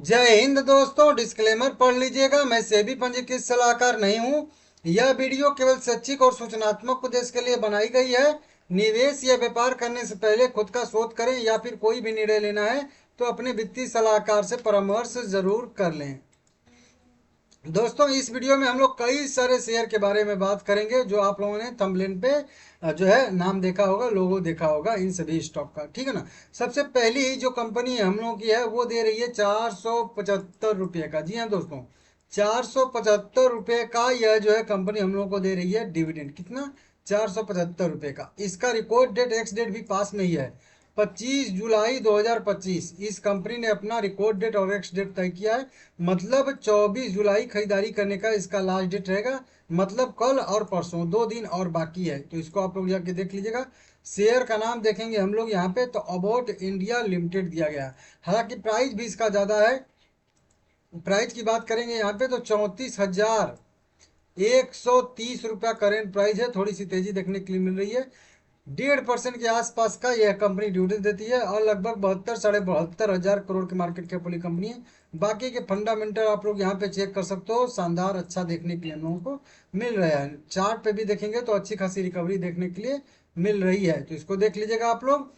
जय हिंद दोस्तों। डिस्क्लेमर पढ़ लीजिएगा। मैं सेबी पंजीकृत सलाहकार नहीं हूँ। यह वीडियो केवल शैक्षिक और सूचनात्मक उद्देश्य के लिए बनाई गई है। निवेश या व्यापार करने से पहले खुद का शोध करें या फिर कोई भी निर्णय लेना है तो अपने वित्तीय सलाहकार से परामर्श जरूर कर लें। दोस्तों, इस वीडियो में हम लोग कई सारे शेयर के बारे में बात करेंगे जो आप लोगों ने थंबनेल पे जो है नाम देखा होगा, लोगो देखा होगा इन सभी स्टॉक का। ठीक है ना। सबसे पहली ही जो कंपनी हम लोगों की है वो दे रही है 475 रुपये का। जी हाँ दोस्तों, 475 रुपये का यह जो है कंपनी हम लोगों को दे रही है डिविडेंड। कितना? 475 रुपये का। इसका रिकॉर्ड डेट एक्स डेट भी पास में ही है, 25 जुलाई 2025। इस कंपनी ने अपना रिकॉर्ड डेट और एक्स डेट तय किया है। मतलब 24 जुलाई खरीदारी करने का इसका लास्ट डेट रहेगा। मतलब कल और परसों 2 दिन और बाकी है, तो इसको आप लोग जाके देख लीजिएगा। शेयर का नाम देखेंगे हम लोग यहाँ पे तो अबाउट इंडिया लिमिटेड दिया गया है। हालांकि प्राइस भी इसका ज़्यादा है। प्राइस की बात करेंगे यहाँ पे तो 34,130 रुपया करेंट प्राइस है। थोड़ी सी तेजी देखने के लिए मिल रही है। 1.5% के आसपास का यह कंपनी डिविडेंड देती है और लगभग 72 साढ़े 72 हजार करोड़ की मार्केट कैप वाली कंपनी है। बाकी के फंडामेंटल आप लोग यहाँ पे चेक कर सकते हो। शानदार अच्छा देखने के लिए हम लोगों को मिल रहा है। चार्ट पे भी देखेंगे तो अच्छी खासी रिकवरी देखने के लिए मिल रही है, तो इसको देख लीजिएगा आप लोग।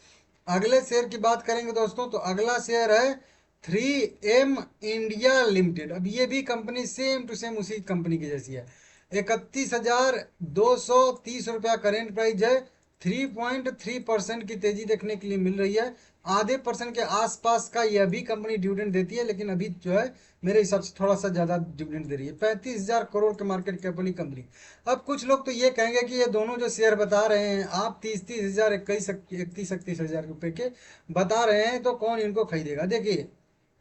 अगले शेयर की बात करेंगे दोस्तों तो अगला शेयर है 3M इंडिया लिमिटेड। अब ये भी कंपनी सेम टू सेम उसी कंपनी की जैसी है। 31,230 रुपया करेंट प्राइस है। 3.3% की तेजी देखने के लिए मिल रही है। आधे परसेंट के आसपास का यह भी कंपनी डिविडेंड देती है, लेकिन अभी जो है मेरे हिसाब से थोड़ा सा ज्यादा डिविडेंड दे रही है। 35,000 करोड़ के मार्केट कैप वाली कंपनी। अब कुछ लोग तो ये कहेंगे कि ये दोनों जो शेयर बता रहे हैं आप 30-30 हजार, 31-31 हजार रुपए के बता रहे हैं, तो कौन इनको खरीदेगा? देखिए,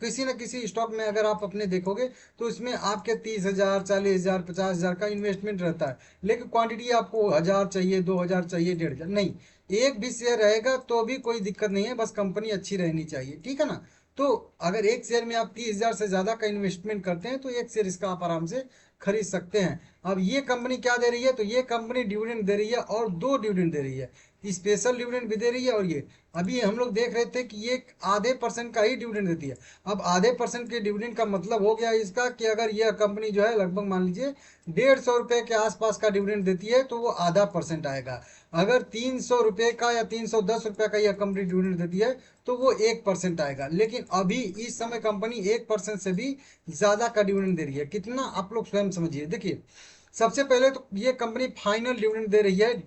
किसी न किसी स्टॉक में अगर आप अपने देखोगे तो इसमें आपके 30 हजार, 40 हजार, 50 हजार का इन्वेस्टमेंट रहता है, लेकिन क्वांटिटी आपको 1000 चाहिए, 2000 चाहिए, 1500 नहीं। एक भी शेयर रहेगा तो भी कोई दिक्कत नहीं है, बस कंपनी अच्छी रहनी चाहिए। ठीक है ना। तो अगर एक शेयर में आप 30 हजार से ज्यादा का इन्वेस्टमेंट करते हैं तो एक शेयर इसका आप आराम से खरीद सकते हैं। अब ये कंपनी क्या दे रही है? तो ये कंपनी डिविडेंड दे रही है और दो डिविडेंड दे रही है। स्पेशल डिविडेंड भी दे रही है और ये अभी हम लोग देख रहे थे कि ये आधे परसेंट का ही डिविडेंड देती है। अब आधे परसेंट के डिविडेंड का मतलब हो गया इसका कि अगर यह कंपनी जो है लगभग मान लीजिए 150 रुपये के आसपास का डिविडेंड देती है तो वो आधा परसेंट आएगा। अगर 300 रुपये का या 310 रुपये का यह कंपनी डिविडेंड देती है तो वो 1% आएगा। लेकिन अभी इस समय कंपनी 1% से भी ज्यादा का डिविडेंड दे रही है। कितना? आप लोग स्वयं समझिए। देखिए, सबसे पहले तो ये कंपनी फाइनल डिविडेंड दे रही है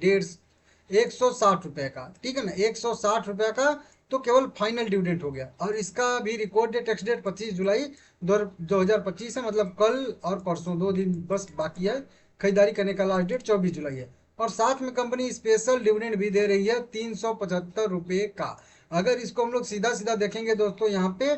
160 रुपये का। ठीक है ना, 160 रुपये का तो केवल फाइनल डिविडेंड हो गया। और इसका भी रिकॉर्ड डेट एक्स डेट 25 जुलाई 2025 है। मतलब कल और परसों 2 दिन बस बाकी है। खरीदारी करने का लास्ट डेट 24 जुलाई है। और साथ में कंपनी स्पेशल डिविडेंड भी दे रही है 375 रुपये का। अगर इसको हम लोग सीधा सीधा देखेंगे दोस्तों यहाँ पे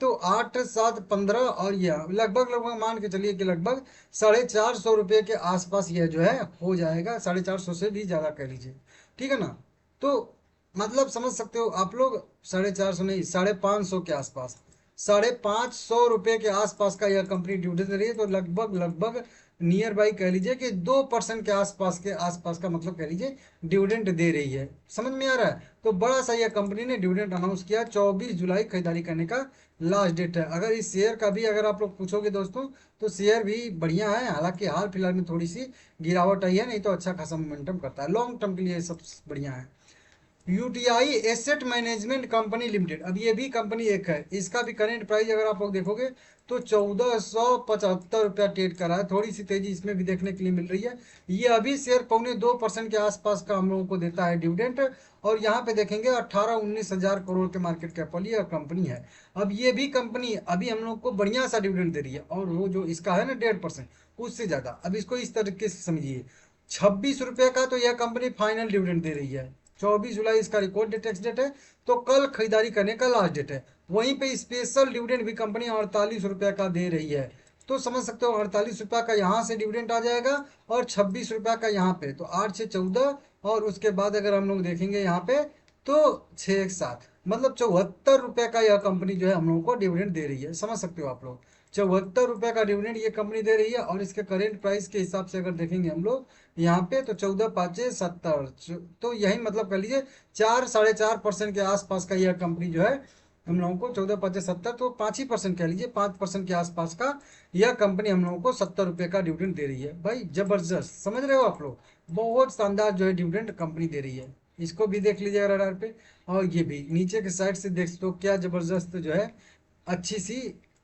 तो 8 7 15 और यह लगभग लगभग मान के चलिए कि लगभग 450 रुपये के आसपास यह जो है हो जाएगा। 450 से भी ज्यादा कह लीजिए। ठीक है ना। तो मतलब समझ सकते हो आप लोग, 450 नहीं, 550 के आसपास, 550 रुपये के आसपास का यह कंपनी डिविडेंड दे रही है। तो लगभग लगभग नियर बाई कह लीजिए कि 2% के आसपास का मतलब कह लीजिए डिविडेंड दे रही है। समझ में आ रहा है? तो बड़ा सा यह कंपनी ने डिविडेंड अनाउंस किया। 24 जुलाई खरीदारी करने का लास्ट डेट है। अगर इस शेयर का भी अगर आप लोग पूछोगे दोस्तों तो शेयर भी बढ़िया है। हालांकि हाल फिलहाल में थोड़ी सी गिरावट आई है, नहीं तो अच्छा खासा मोमेंटम करता है। लॉन्ग टर्म के लिए सब बढ़िया है। UTI asset management company limited. अब ये भी कंपनी एक है। इसका भी करेंट प्राइस अगर आप लोग देखोगे तो 1475 रुपया ट्रेड कर रहा है। थोड़ी सी तेजी इसमें भी देखने के लिए मिल रही है। ये अभी शेयर 2.25% के आसपास का हम लोगों को देता है डिविडेंड। और यहाँ पे देखेंगे 18-19 हजार करोड़ के मार्केट कैप वाली कंपनी है। अब ये भी कंपनी अभी हम लोग को बढ़िया सा डिविडेंड दे रही है और वो जो इसका है ना 1.5% उससे ज्यादा। अब इसको इस तरीके से समझिए, 26 रुपये का तो यह कंपनी फाइनल डिविडेंड दे रही है। 24 जुलाई इसका रिकॉर्ड डेट एक्स डेट है। तो कल खरीदारी करने का लास्ट डेट है। वहीं पे स्पेशल डिविडेंड भी कंपनी 48 रुपये का दे रही है। तो समझ सकते हो 48 रुपये का यहाँ से डिविडेंड आ जाएगा और 26 रुपये का यहाँ पे, तो 8 6 14। और उसके बाद अगर हम लोग देखेंगे यहाँ पे तो 6 1 7, मतलब 74 रुपये का यह कंपनी जो है हम लोगों को डिविडेंड दे रही है। समझ सकते हो आप लोग, 74 रुपये का डिविडेंड ये कंपनी दे रही है। और इसके करेंट प्राइस के हिसाब से अगर देखेंगे हम लोग यहाँ पे तो 14 5 70, तो यही मतलब कर लीजिए 4 साढ़े 4% के आसपास का यह कंपनी जो है हम लोगों को 14 5 70, तो 5% कह लीजिए, 5% के आसपास का यह कंपनी हम लोगों को 70 रुपये का डिविडेंड दे रही है। भाई जबरदस्त, समझ रहे हो आप लोग, बहुत शानदार जो है डिविडेंड कंपनी दे रही है। इसको भी देख लीजिएगा रडार पे। और ये भी नीचे के साइड से देख सकते हो क्या जबरदस्त जो है अच्छी सी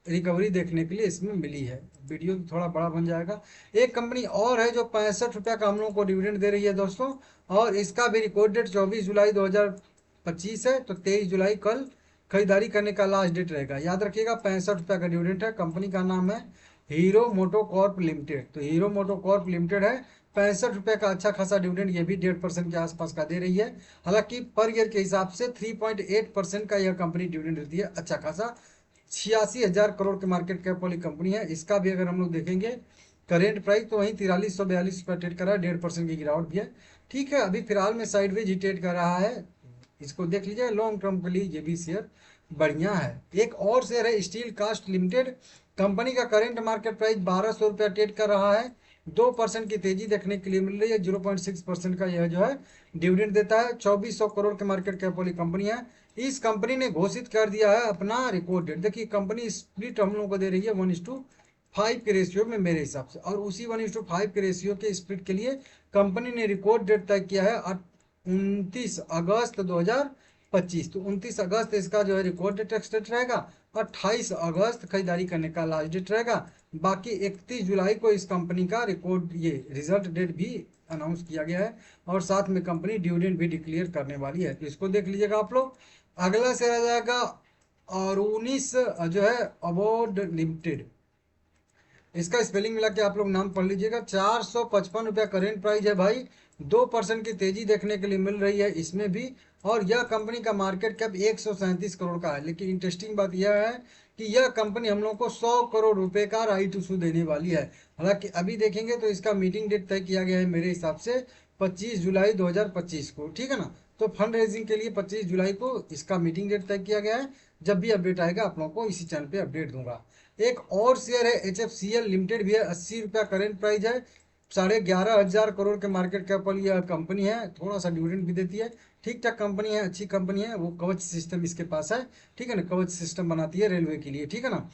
रिकवरी देखने के लिए इसमें मिली है। वीडियो थोड़ा बड़ा बन जाएगा। एक कंपनी और है जो 65 रुपये का हम लोग को डिविडेंड दे रही है दोस्तों, और इसका भी रिकॉर्ड डेट 24 जुलाई 2025 है। तो 23 जुलाई कल खरीदारी करने का लास्ट डेट रहेगा। याद रखिएगा 65 रुपये का डिविडेंड है। कंपनी का नाम है हीरो मोटोकॉर्प लिमिटेड। तो हीरो मोटोकॉर्प लिमिटेड है, 65 रुपये का अच्छा खासा डिविडेंड, ये भी 1.5% के आसपास का दे रही है। हालांकि पर ईयर के हिसाब से 3.8% का यह कंपनी डिविडेंड देती है, अच्छा खासा। 86,000 करोड़ के मार्केट कैप वाली कंपनी है। इसका भी अगर हम लोग देखेंगे करेंट प्राइस तो वहीं 4342 रुपये ट्रेड कर रहा है, 1.5% की गिरावट भी है। ठीक है, अभी फिलहाल में साइडवेज ही ट्रेड कर रहा है। इसको देख लीजिए, लॉन्ग टर्म के लिए ये भी शेयर बढ़िया है। एक और शेयर है स्टील कास्ट लिमिटेड। कंपनी का करेंट मार्केट प्राइस 1200 रुपया ट्रेड कर रहा है। 2% की तेजी देखने के लिए मिल रही है। 0.6% का यह जो है डिविडेंड देता है। 2400 करोड़ के मार्केट कैप वाली कंपनी है। इस कंपनी ने घोषित कर दिया है अपना रिकॉर्ड डेट। देखिए कंपनी स्प्लिट हम लोगों को दे रही है 1:5 के रेशियो में मेरे हिसाब से, और उसी 1:5 के रेशियो के स्प्लिट के लिए कंपनी ने रिकॉर्ड डेट तय किया है 29 अगस्त 2025। तो 29 अगस्त इसका जो है रिकॉर्ड डेट एक्सटेंड रहेगा। 28 अगस्त खरीदारी करने का लास्ट डेट रहेगा। बाकी 31 जुलाई को इस कंपनी का रिकॉर्ड ये रिजल्ट डेट भी अनाउंस किया गया है, और साथ में कंपनी डिविडेंड भी डिक्लेयर करने वाली है। तो इसको देख लीजिएगा आप लोग। अगला शेयर आ जाएगा और 19 जो है अवॉर्ड लिमिटेड। इसका स्पेलिंग मिला के आप लोग नाम पढ़ लीजिएगा। 455 रुपया करेंट प्राइस है भाई। 2% की तेजी देखने के लिए मिल रही है इसमें भी। और यह कंपनी का मार्केट कैप 137 करोड़ का है। लेकिन इंटरेस्टिंग बात यह है कि यह कंपनी हम लोग को 100 करोड़ रुपए का राइट इशू देने वाली है। हालांकि अभी देखेंगे तो इसका मीटिंग डेट तय किया गया है मेरे हिसाब से 25 जुलाई 2025 को, ठीक है ना। तो फंड रेजिंग के लिए 25 जुलाई को इसका मीटिंग डेट तय किया गया है। जब भी अपडेट आएगा आप लोगों को इसी चैनल पे अपडेट दूंगा। एक और शेयर है HFCL लिमिटेड भी है। 80 रुपया करेंट प्राइस है। 11,500 करोड़ के मार्केट कैप वाली यह कंपनी है। थोड़ा सा डिविडेंड भी देती है। ठीक ठाक कंपनी है, अच्छी कंपनी है। वो कवच सिस्टम इसके पास है, ठीक है ना, कवच सिस्टम बनाती है रेलवे के लिए, ठीक है ना।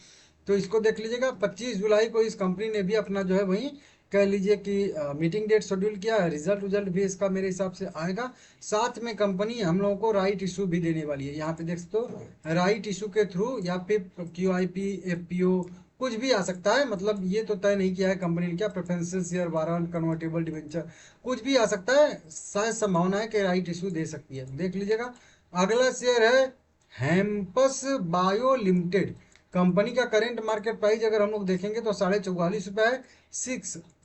तो इसको देख लीजिएगा। 25 जुलाई को इस कंपनी ने भी अपना जो है वही कह लीजिए कि मीटिंग डेट शेड्यूल किया है। रिजल्ट भी इसका मेरे हिसाब से आएगा। साथ में कंपनी हम लोगों को राइट इशू भी देने वाली है। यहाँ पे देख सकते हो राइट इशू के थ्रू, या फिर QIP FPO कुछ भी आ सकता है। मतलब ये तो तय नहीं किया है कंपनी ने क्या, preferential share, warrant, convertible debenture, कुछ भी आ सकता है। शायद संभावना है कि राइट इशू दे सकती है, देख लीजिएगा। अगला शेयर है हेम्पस बायो लिमिटेड। कंपनी का करेंट मार्केट प्राइस अगर हम लोग देखेंगे तो 44.5 रुपये है।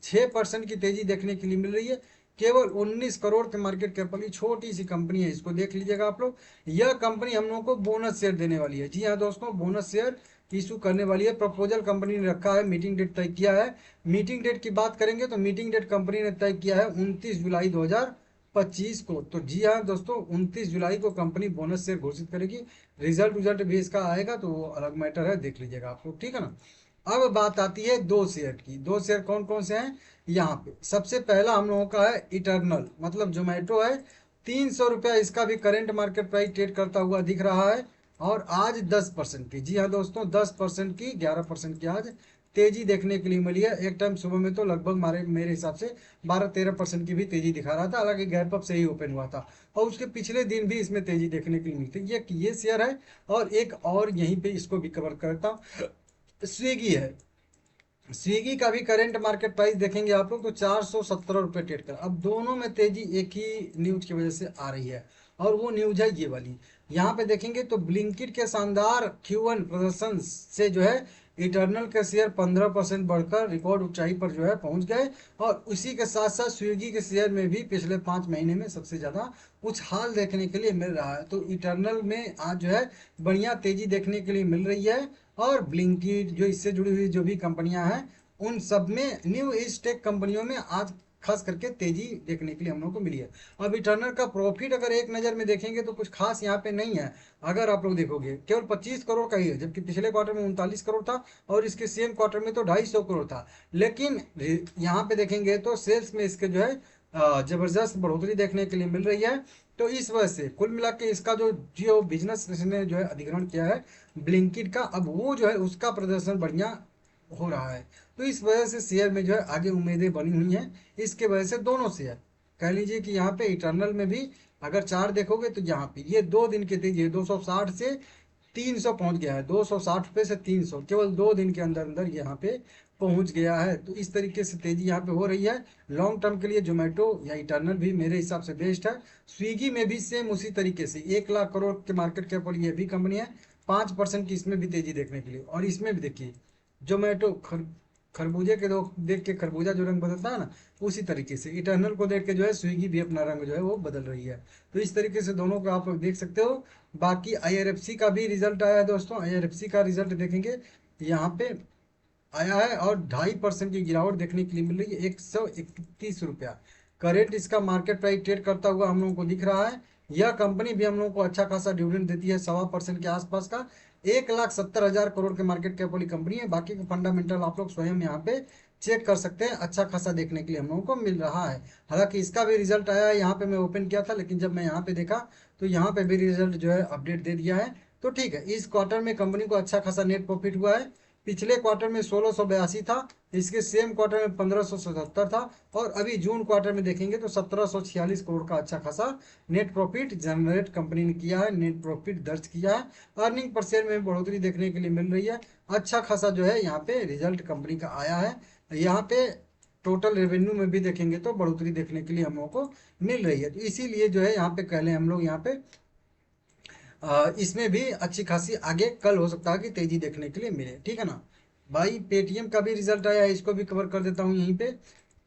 6% की तेजी देखने के लिए मिल रही है। केवल 19 करोड़ के मार्केट कैप वाली छोटी सी कंपनी है। इसको देख लीजिएगा आप लोग। यह कंपनी हम लोगों को बोनस शेयर देने वाली है। जी हाँ दोस्तों, बोनस शेयर इशू करने वाली है। प्रपोजल कंपनी ने रखा है, मीटिंग डेट तय किया है। मीटिंग डेट की बात करेंगे तो मीटिंग डेट कंपनी ने तय किया है 29 जुलाई 2025 को। तो जी हाँ दोस्तों, 29 जुलाई को कंपनी बोनस शेयर घोषित करेगी। रिजल्ट भी इसका आएगा तो वो अलग मैटर है, देख लीजिएगा आप लोग, ठीक है ना। अब बात आती है दो शेयर की। दो शेयर कौन कौन से हैं यहाँ पे। सबसे पहला हम लोगों का है इटर्नल, मतलब जोमेटो है। 300 रुपया इसका भी करेंट मार्केट प्राइस ट्रेड करता हुआ दिख रहा है। और आज 10% की, जी हाँ दोस्तों, 10% की, 11% की आज तेजी देखने के लिए मिली है। एक टाइम सुबह में तो लगभग मेरे हिसाब से 12-13% की भी तेजी दिखा रहा था। हालांकि गैप अप से ही ओपन हुआ था, और उसके पिछले दिन भी इसमें तेजी देखने के लिए मिलती है। ये शेयर है। और एक और यहीं पे इसको भी कवर करता हूँ, स्विगी है। स्विगी का भी करेंट मार्केट प्राइस देखेंगे आप लोग तो 417 रुपये ट्रेड कर। अब दोनों में तेजी एक ही न्यूज की वजह से आ रही है, और वो न्यूज है ये वाली। यहाँ पे देखेंगे तो ब्लिंकिट के शानदार Q1 प्रदर्शन से जो है इटर्नल के शेयर 15% बढ़कर रिकॉर्ड ऊंचाई पर जो है पहुंच गए। और उसी के साथ साथ स्विगी के शेयर में भी पिछले 5 महीने में सबसे ज़्यादा उछाल देखने के लिए मिल रहा है। तो इटर्नल में आज जो है बढ़िया तेजी देखने के लिए मिल रही है। और ब्लिंकिट जो इससे जुड़ी हुई जो भी कंपनियां हैं उन सब में, न्यू एज टेक कंपनियों में आज खास करके तेजी देखने के लिए हम लोग को मिली है। अब इटर्नल का प्रॉफिट अगर एक नज़र में देखेंगे तो कुछ खास यहाँ पे नहीं है। अगर आप लोग देखोगे केवल 25 करोड़ का ही है, जबकि पिछले क्वार्टर में 39 करोड़ था, और इसके सेम क्वार्टर में तो 250 करोड़ था। लेकिन यहाँ पे देखेंगे तो सेल्स में इसके जो है जबरदस्त बढ़ोतरी देखने के लिए मिल रही है। तो इस वजह से कुल मिला के इसका जो बिजनेस ने जो है अधिग्रहण किया है ब्लिंकिट का, अब वो जो है उसका प्रदर्शन बढ़िया हो रहा है। तो इस वजह से शेयर में जो है आगे उम्मीदें बनी हुई हैं। इसके वजह से दोनों शेयर कह लीजिए कि यहाँ पे इटर्नल में भी अगर चार्ट देखोगे तो यहाँ पे ये 2 दिन की तेजी है, 260 से 300 पहुंच गया है, 260 रुपये से 300 केवल 2 दिन के अंदर अंदर यहाँ पे पहुंच गया है। तो इस तरीके से तेजी यहाँ पे हो रही है। लॉन्ग टर्म के लिए जोमेटो या इटर्नल भी मेरे हिसाब से बेस्ट है। स्विगी में भी सेम उसी तरीके से 1 लाख करोड़ के मार्केट कैप वाली ये भी कंपनी है, 5% की इसमें भी तेजी देखने के लिए। और इसमें भी देखिए जोमेटो खरबूजे के दो देख के खरबूजा जो रंग बदलता है ना, उसी तरीके से इटर्नल को देख के जो है स्विगी भी अपना रंग जो है वो बदल रही है। तो इस तरीके से दोनों को आप लोग देख सकते हो। बाकी आईआरएफसी का भी रिजल्ट आया है दोस्तों, आईआरएफसी का रिजल्ट देखेंगे यहाँ पे आया है और 2.5% की गिरावट देखने के लिए मिल रही है, 131 रुपया करेंट इसका मार्केट प्राइस ट्रेड करता हुआ हम लोगों को दिख रहा है। यह कंपनी भी हम लोगों को अच्छा खासा डिविडेंड देती है, 1.25% के आसपास का। 1,70,000 करोड़ के मार्केट कैप वाली कंपनी है। बाकी के फंडामेंटल आप लोग स्वयं यहाँ पे चेक कर सकते हैं, अच्छा खासा देखने के लिए हम लोगों को मिल रहा है। हालांकि इसका भी रिजल्ट आया है, यहाँ पे मैं ओपन किया था, लेकिन जब मैं यहाँ पे देखा तो यहाँ पे भी रिजल्ट जो है अपडेट दे दिया है। तो ठीक है, इस क्वार्टर में कंपनी को अच्छा खासा नेट प्रॉफिट हुआ है। पिछले क्वार्टर में 1682 था, इसके सेम क्वार्टर में 1577 था, और अभी जून क्वार्टर में देखेंगे तो 1746 करोड़ का अच्छा खासा नेट प्रॉफिट जनरेट कंपनी ने किया है, नेट प्रॉफिट दर्ज किया है। अर्निंग पर शेयर में बढ़ोतरी देखने के लिए मिल रही है। अच्छा खासा जो है यहाँ पे रिजल्ट कंपनी का आया है। यहाँ पे टोटल रेवेन्यू में भी देखेंगे तो बढ़ोतरी देखने के लिए हम लोगों को मिल रही है। तो इसीलिए जो है यहाँ पे कह लें हम लोग यहाँ पे इसमें भी अच्छी खासी आगे कल हो सकता है कि तेजी देखने के लिए मिले, ठीक है ना भाई। पेटीएम का भी रिजल्ट आया है, इसको भी कवर कर देता हूँ यहीं पे।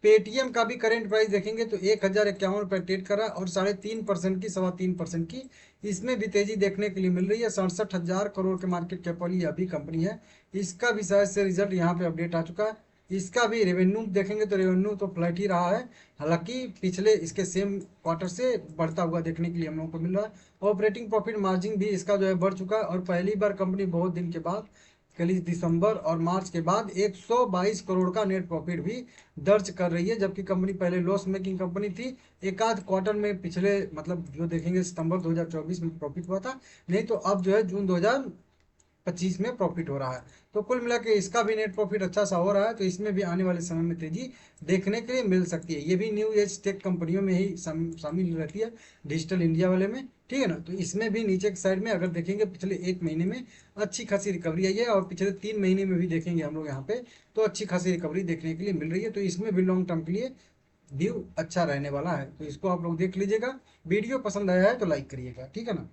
पेटीएम का भी करेंट प्राइस देखेंगे तो 1,051 रुपये ट्रेड कर रहा है और 3.5% की 3.25% की इसमें भी तेजी देखने के लिए मिल रही है। 67,000 करोड़ के मार्केट कैप वाली यह भी कंपनी है। इसका भी शायद से रिजल्ट यहाँ पे अपडेट आ चुका है। इसका भी रेवेन्यू देखेंगे तो रेवेन्यू तो फ्लैट ही रहा है, हालांकि पिछले इसके सेम क्वार्टर से बढ़ता हुआ देखने के लिए हम लोगों को मिल रहा है। ऑपरेटिंग प्रॉफिट मार्जिन भी इसका जो है बढ़ चुका है, और पहली बार कंपनी बहुत दिन के बाद कल दिसंबर और मार्च के बाद 122 करोड़ का नेट प्रॉफिट भी दर्ज कर रही है, जबकि कंपनी पहले लॉस मेकिंग कंपनी थी। एक आध क्वार्टर में पिछले मतलब जो देखेंगे सितंबर 2024 में प्रॉफिट हुआ था, नहीं तो अब जो है जून 2025 में प्रॉफिट हो रहा है। तो कुल मिला के इसका भी नेट प्रॉफिट अच्छा सा हो रहा है। तो इसमें भी आने वाले समय में तेजी देखने के लिए मिल सकती है। ये भी न्यू एज टेक कंपनियों में ही शामिल रहती है, डिजिटल इंडिया वाले में, ठीक है ना। तो इसमें भी नीचे की साइड में अगर देखेंगे पिछले 1 महीने में अच्छी खासी रिकवरी आई है, और पिछले 3 महीने में भी देखेंगे हम लोग यहाँ पे तो अच्छी खासी रिकवरी देखने के लिए मिल रही है। तो इसमें भी लॉन्ग टर्म के लिए व्यू अच्छा रहने वाला है। तो इसको आप लोग देख लीजिएगा। वीडियो पसंद आया है तो लाइक करिएगा, ठीक है ना।